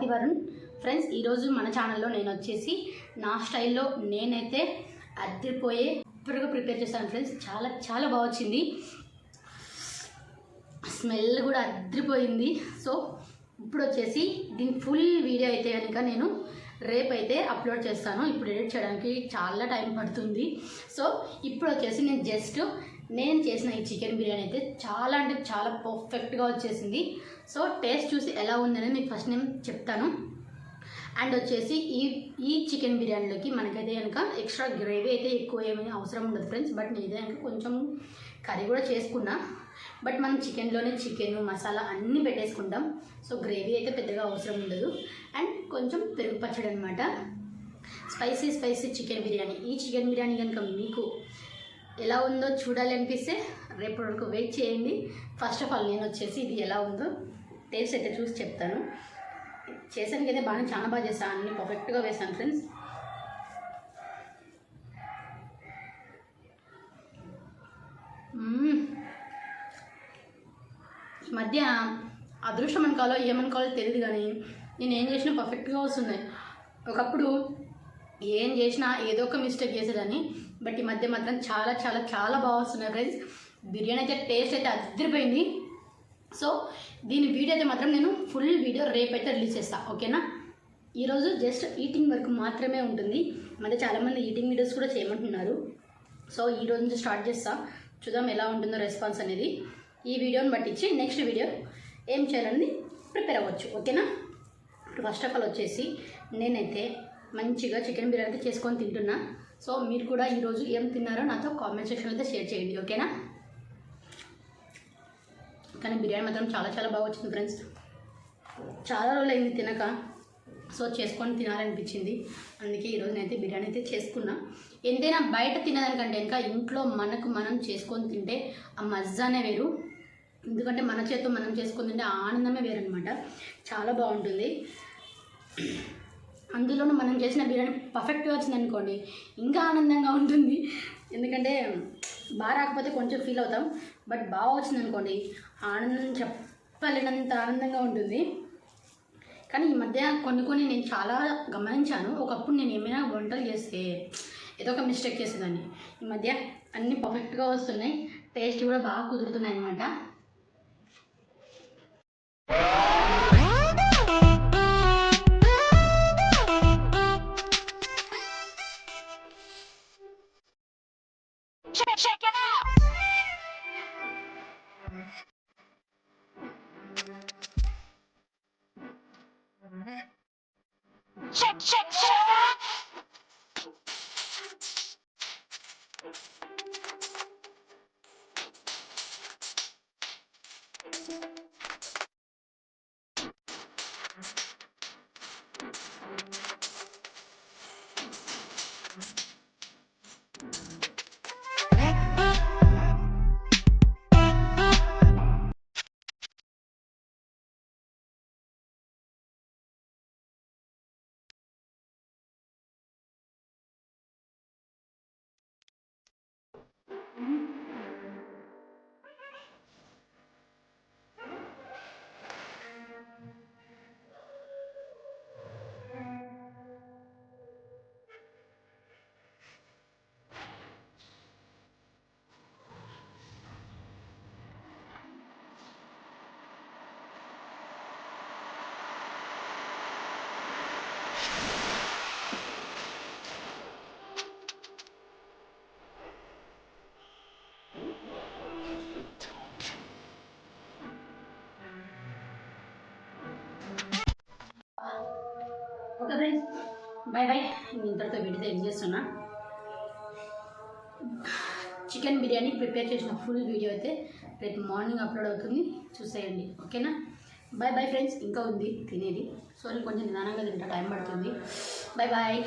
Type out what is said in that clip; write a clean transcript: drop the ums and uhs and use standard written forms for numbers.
Swathi Varun friends. ఈరోజు మన ఛానల్లో నేను వచ్చేసి నా స్టైల్లో నేనైతే అద్దరిపోయే సూపర్గా ప్రిపేర్ చేశాను ఫ్రెండ్స్. చాలా చాలా బాగా వచ్చింది, స్మెల్ కూడా అద్దరిపోయింది. సో ఇప్పుడు వచ్చేసి దీని ఫుల్ వీడియో అయితే కనుక నేను రేపైతే అప్లోడ్ చేస్తాను. ఇప్పుడు ఎడిట్ చేయడానికి చాలా టైం పడుతుంది. సో ఇప్పుడు వచ్చేసి నేను చేసిన ఈ చికెన్ బిర్యానీ అయితే చాలా అంటే చాలా పర్ఫెక్ట్గా వచ్చేసింది. సో టేస్ట్ చూసి ఎలా ఉందనేది మీకు ఫస్ట్ నేను చెప్తాను. అండ్ వచ్చేసి ఈ చికెన్ బిర్యానీలోకి మనకైతే కనుక ఎక్స్ట్రా గ్రేవీ అయితే ఎక్కువ ఏమైనా అవసరం ఉండదు ఫ్రెండ్స్. బట్ నేనైతే కనుక కొంచెం కర్రీ కూడా చేసుకున్నా. బట్ మనం చికెన్లోనే చికెన్ మసాలా అన్నీ పెట్టేసుకుంటాం. సో గ్రేవీ అయితే పెద్దగా అవసరం ఉండదు. అండ్ కొంచెం పెరుగు పచ్చడి అనమాట. Spicy chicken biryani. ఈ చికెన్ బిర్యానీ కనుక మీకు ఎలా ఉందో చూడాలి అనిపిస్తే రేపటి వరకు వెయిట్ చేయండి. ఫస్ట్ ఆఫ్ ఆల్ నేను వచ్చేసి ఇది ఎలా ఉందో టేస్ట్ అయితే చూసి చెప్తాను. చేసానికి అయితే చాలా బాగా చేస్తాను, అన్ని పర్ఫెక్ట్గా వేసాను ఫ్రెండ్స్. ఈ మధ్య అదృష్టం అనుకోవాలో ఏమనుకోవాలో తెలియదు, కానీ నేను ఏం చేసినా పర్ఫెక్ట్గా వస్తుంది. ఒకప్పుడు ఏం చేసినా ఏదో ఒక మిస్టేక్ చేసేదాన్ని. బట్ ఈ మధ్య మాత్రం చాలా చాలా చాలా బాగా వస్తున్నాయి ఫ్రెండ్స్. బిర్యానీ అయితే టేస్ట్ అయితే అదిరిపోయింది. సో దీని వీడియో అయితే మాత్రం నేను ఫుల్ వీడియో రేపైతే రిలీజ్ చేస్తాను, ఓకేనా? ఈరోజు జస్ట్ ఈటింగ్ వరకు మాత్రమే ఉంటుంది. మధ్య చాలామంది ఈటింగ్ వీడియోస్ కూడా చేయమంటున్నారు. సో ఈ రోజు నుంచి స్టార్ట్ చేస్తా, చూద్దాం ఎలా ఉంటుందో రెస్పాన్స్ అనేది. ఈ వీడియోని బట్టించి నెక్స్ట్ వీడియో ఏం చేయాలని ప్రిపేర్ అవ్వచ్చు, ఓకేనా? ఇప్పుడు ఫస్ట్ ఆఫ్ ఆల్ వచ్చేసి నేనైతే మంచిగా చికెన్ బిర్యానీ చేసుకొని తింటున్నా. సో మీరు కూడా ఈరోజు ఏం తిన్నారో నాతో కామెంట్ సెక్షన్లో అయితే షేర్ చేయండి, ఓకేనా? కానీ బిర్యానీ మాత్రం చాలా చాలా బాగా వచ్చింది ఫ్రెండ్స్. చాలా రోజులు అయింది తినక, సో చేసుకొని తినాలనిపించింది. అందుకే ఈరోజు నేనైతే బిర్యానీ అయితే చేసుకున్నా. ఎంతైనా బయట తినదానికంటే ఇంకా ఇంట్లో మనం చేసుకొని తింటే ఆ మజానే వేరు. ఎందుకంటే మన చేతితో మనం చేసుకొని తింటే ఆనందమే వేరనమాట. చాలా బాగుంటుంది. అందులోనూ మనం చేసిన బిర్యానీ పర్ఫెక్ట్గా వచ్చింది అనుకోండి, ఇంకా ఆనందంగా ఉంటుంది. ఎందుకంటే బాగా రాకపోతే కొంచెం ఫీల్ అవుతాం. బట్ బాగా వచ్చింది అనుకోండి, ఆనందం చెప్పలేనంత ఆనందంగా ఉంటుంది. కానీ ఈ మధ్య కొన్ని నేను చాలా గమనించాను. ఒకప్పుడు నేను ఏమైనా వంటలు చేస్తే ఏదో ఒక మిస్టేక్ చేసేదాన్ని. ఈ మధ్య అన్నీ పర్ఫెక్ట్గా వస్తున్నాయి, టేస్ట్ కూడా బాగా కుదురుతున్నాయి అన్నమాట. Check it out. Check. Okay friends, bye. నేను ఇంతటితో వీడియో ఏం చేస్తున్నా. చికెన్ బిర్యానీ ప్రిపేర్ చేసిన ఫుల్ వీడియో అయితే రేపు మార్నింగ్ అప్లోడ్ అవుతుంది, చూసేయండి, ఓకేనా? Bye friends. ఇంకా ఉంది తినేది. సో నేను కొంచెం నిదానంగా తింటా, టైం పడుతుంది. బాయ్.